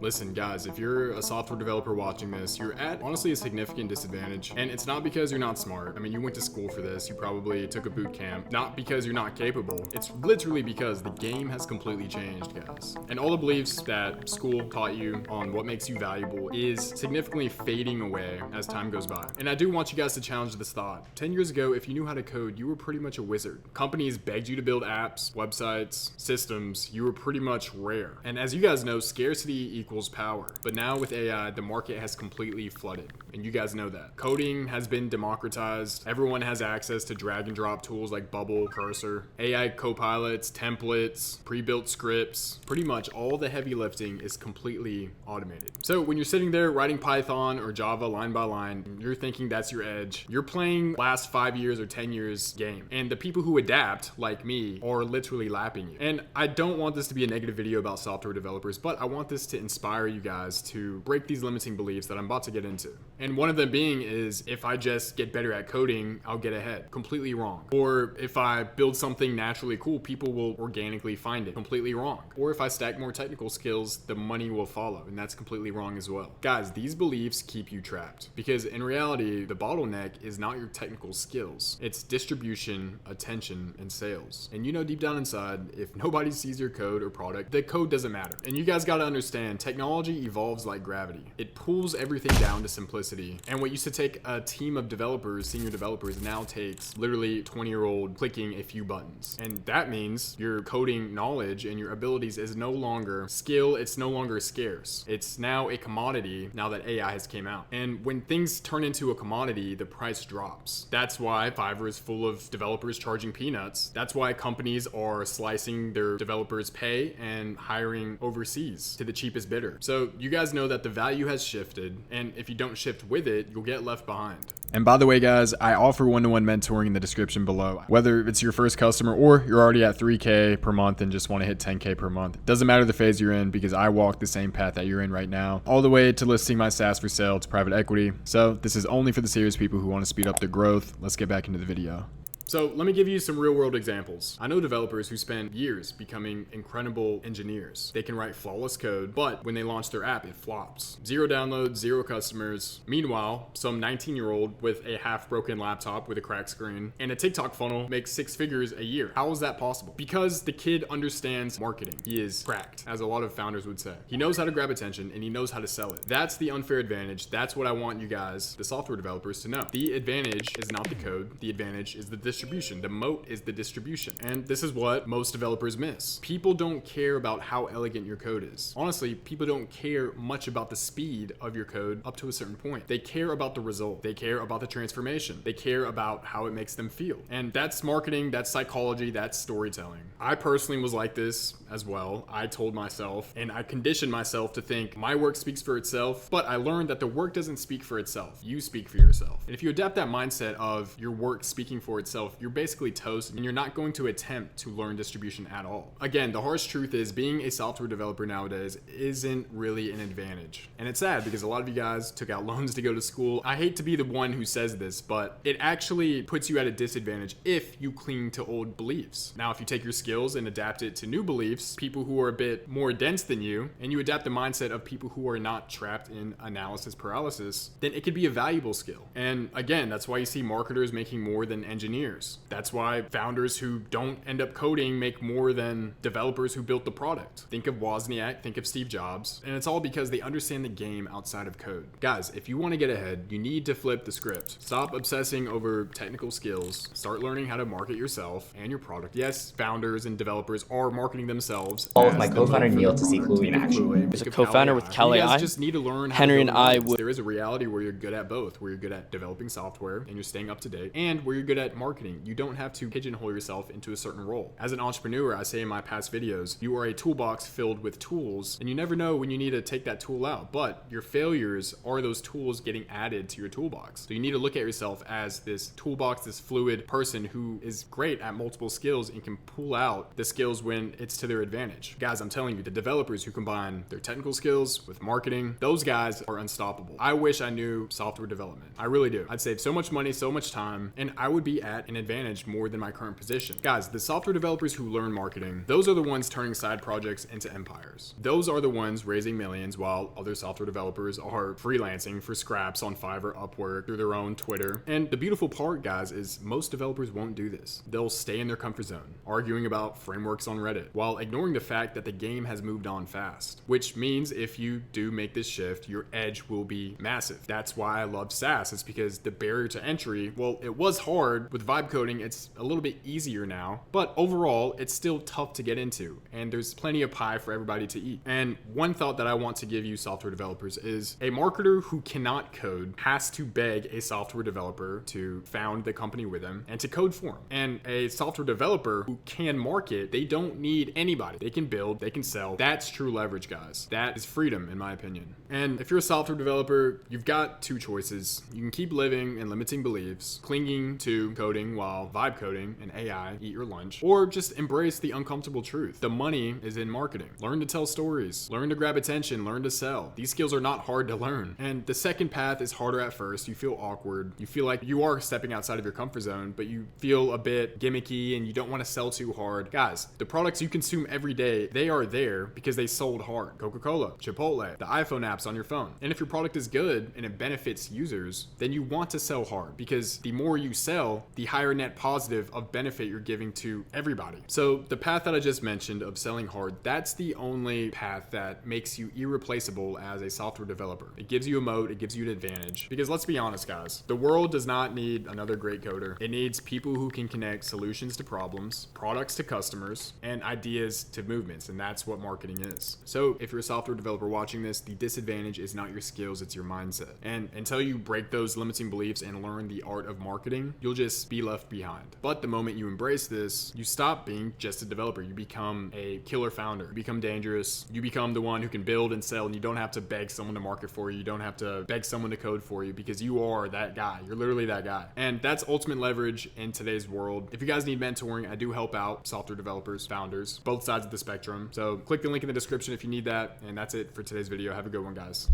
Listen, guys, if you're a software developer watching this, you're at honestly a significant disadvantage. And it's not because you're not smart. I mean, you went to school for this. You probably took a boot camp. Not because you're not capable. It's literally because the game has completely changed, guys. And all the beliefs that school taught you on what makes you valuable is significantly fading away as time goes by. And I do want you guys to challenge this thought. 10 years ago, if you knew how to code, you were pretty much a wizard. Companies begged you to build apps, websites, systems. You were pretty much rare. And as you guys know, scarcity equals power. But now with AI, the market has completely flooded. And you guys know that. Coding has been democratized. Everyone has access to drag and drop tools like Bubble, Cursor, AI copilots, templates, pre-built scripts. Pretty much all the heavy lifting is completely automated. So when you're sitting there writing Python or Java line by line, you're thinking that's your edge. You're playing last 5 years or 10 years game. And the people who adapt, like me, are literally lapping you. And I don't want this to be a negative video about software developers, but I want this to inspire you guys to break these limiting beliefs that I'm about to get into. And one of them being is, if I just get better at coding, I'll get ahead. Completely wrong. Or if I build something naturally cool, people will organically find it. Completely wrong. Or if I stack more technical skills, the money will follow. And that's completely wrong as well. Guys, these beliefs keep you trapped. Because in reality, the bottleneck is not your technical skills. It's distribution, attention, and sales. And you know deep down inside, if nobody sees your code or product, the code doesn't matter. And you guys gotta understand, technology evolves like gravity. It pulls everything down to simplicity. And what used to take a team of developers, senior developers, now takes literally 20-year-old clicking a few buttons. And that means your coding knowledge and your abilities is no longer skill, it's no longer scarce. It's now a commodity now that AI has came out. And when things turn into a commodity, the price drops. That's why Fiverr is full of developers charging peanuts. That's why companies are slicing their developers' pay and hiring overseas to the cheapest bidder. So you guys know that the value has shifted, and if you don't shift with it, you'll get left behind. And by the way, guys, I offer one-to-one mentoring in the description below. Whether it's your first customer or you're already at 3K per month and just want to hit 10K per month, doesn't matter the phase you're in, because I walk the same path that you're in right now, all the way to listing my SaaS for sale to private equity. So this is only for the serious people who want to speed up their growth. Let's get back into the video. So let me give you some real world examples. I know developers who spend years becoming incredible engineers. They can write flawless code, but when they launch their app, it flops. 0 downloads, 0 customers. Meanwhile, some 19-year-old with a half-broken laptop with a cracked screen and a TikTok funnel makes 6 figures a year. How is that possible? Because the kid understands marketing. He is cracked, as a lot of founders would say. He knows how to grab attention and he knows how to sell it. That's the unfair advantage. That's what I want you guys, the software developers, to know. The advantage is not the code. The advantage is the distribution. The moat is the distribution. And this is what most developers miss. People don't care about how elegant your code is. Honestly, people don't care much about the speed of your code up to a certain point. They care about the result. They care about the transformation. They care about how it makes them feel. And that's marketing, that's psychology, that's storytelling. I personally was like this as well. I told myself and I conditioned myself to think my work speaks for itself, but I learned that the work doesn't speak for itself. You speak for yourself. And if you adapt that mindset of your work speaking for itself, you're basically toast and you're not going to attempt to learn distribution at all. Again, the harsh truth is being a software developer nowadays isn't really an advantage. And it's sad because a lot of you guys took out loans to go to school. I hate to be the one who says this, but it actually puts you at a disadvantage if you cling to old beliefs. Now, if you take your skills and adapt it to new beliefs, people who are a bit more dense than you, and you adapt the mindset of people who are not trapped in analysis paralysis, then it could be a valuable skill. And again, that's why you see marketers making more than engineers. That's why founders who don't end up coding make more than developers who built the product. Think of Wozniak, think of Steve Jobs, and it's all because they understand the game outside of code. Guys, if you want to get ahead, you need to flip the script. Stop obsessing over technical skills. Start learning how to market yourself and your product. Yes, founders and developers are marketing themselves. All with my co-founder Neil to see Fluid in action. There's a co-founder with Cal You guys AI. just need to learn how Henry to and build I robots. would. There is a reality where you're good at both, where you're good at developing software and you're staying up to date, and where you're good at marketing. You don't have to pigeonhole yourself into a certain role. As an entrepreneur, I say in my past videos, you are a toolbox filled with tools, and you never know when you need to take that tool out, but your failures are those tools getting added to your toolbox. So you need to look at yourself as this toolbox, this fluid person who is great at multiple skills and can pull out the skills when it's to their their advantage. Guys, I'm telling you, the developers who combine their technical skills with marketing, those guys are unstoppable. I wish I knew software development. I really do. I'd save so much money, so much time, and I would be at an advantage more than my current position. Guys, the software developers who learn marketing, those are the ones turning side projects into empires. Those are the ones raising millions while other software developers are freelancing for scraps on Fiverr, Upwork, through their own Twitter. And the beautiful part, guys, is most developers won't do this. They'll stay in their comfort zone, arguing about frameworks on Reddit, while ignoring the fact that the game has moved on fast. Which means if you do make this shift, your edge will be massive. That's why I love SaaS. It's because the barrier to entry, well, it was hard with vibe coding. It's a little bit easier now, but overall, it's still tough to get into, and there's plenty of pie for everybody to eat. And one thought that I want to give you software developers is a marketer who cannot code has to beg a software developer to found the company with him and to code for him. And a software developer who can market, they don't need anybody. They can build, they can sell. That's true leverage, guys. That is freedom, in my opinion. And if you're a software developer, you've got two choices. You can keep living in limiting beliefs, clinging to coding while vibe coding and AI eat your lunch, or just embrace the uncomfortable truth. The money is in marketing. Learn to tell stories, learn to grab attention, learn to sell. These skills are not hard to learn. And the second path is harder at first. You feel awkward. You feel like you are stepping outside of your comfort zone, but you feel a bit gimmicky and you don't want to sell too hard. Guys, the products you consume every day, they are there because they sold hard. Coca-Cola, Chipotle, the iPhone apps on your phone. And if your product is good and it benefits users, then you want to sell hard because the more you sell, the higher net positive of benefit you're giving to everybody. So the path that I just mentioned of selling hard, that's the only path that makes you irreplaceable as a software developer. It gives you a moat, it gives you an advantage. Because let's be honest, guys, the world does not need another great coder. It needs people who can connect solutions to problems, products to customers, and ideas to movements. And that's what marketing is. So if you're a software developer watching this, the disadvantage is not your skills, it's your mindset. And until you break those limiting beliefs and learn the art of marketing, you'll just be left behind. But the moment you embrace this, you stop being just a developer. You become a killer founder. You become dangerous. You become the one who can build and sell, and you don't have to beg someone to market for you. You don't have to beg someone to code for you because you are that guy. You're literally that guy. And that's ultimate leverage in today's world. If you guys need mentoring, I do help out software developers, founders, both sides of the spectrum. So click the link in the description if you need that. And that's it for today's video. Have a good one, guys.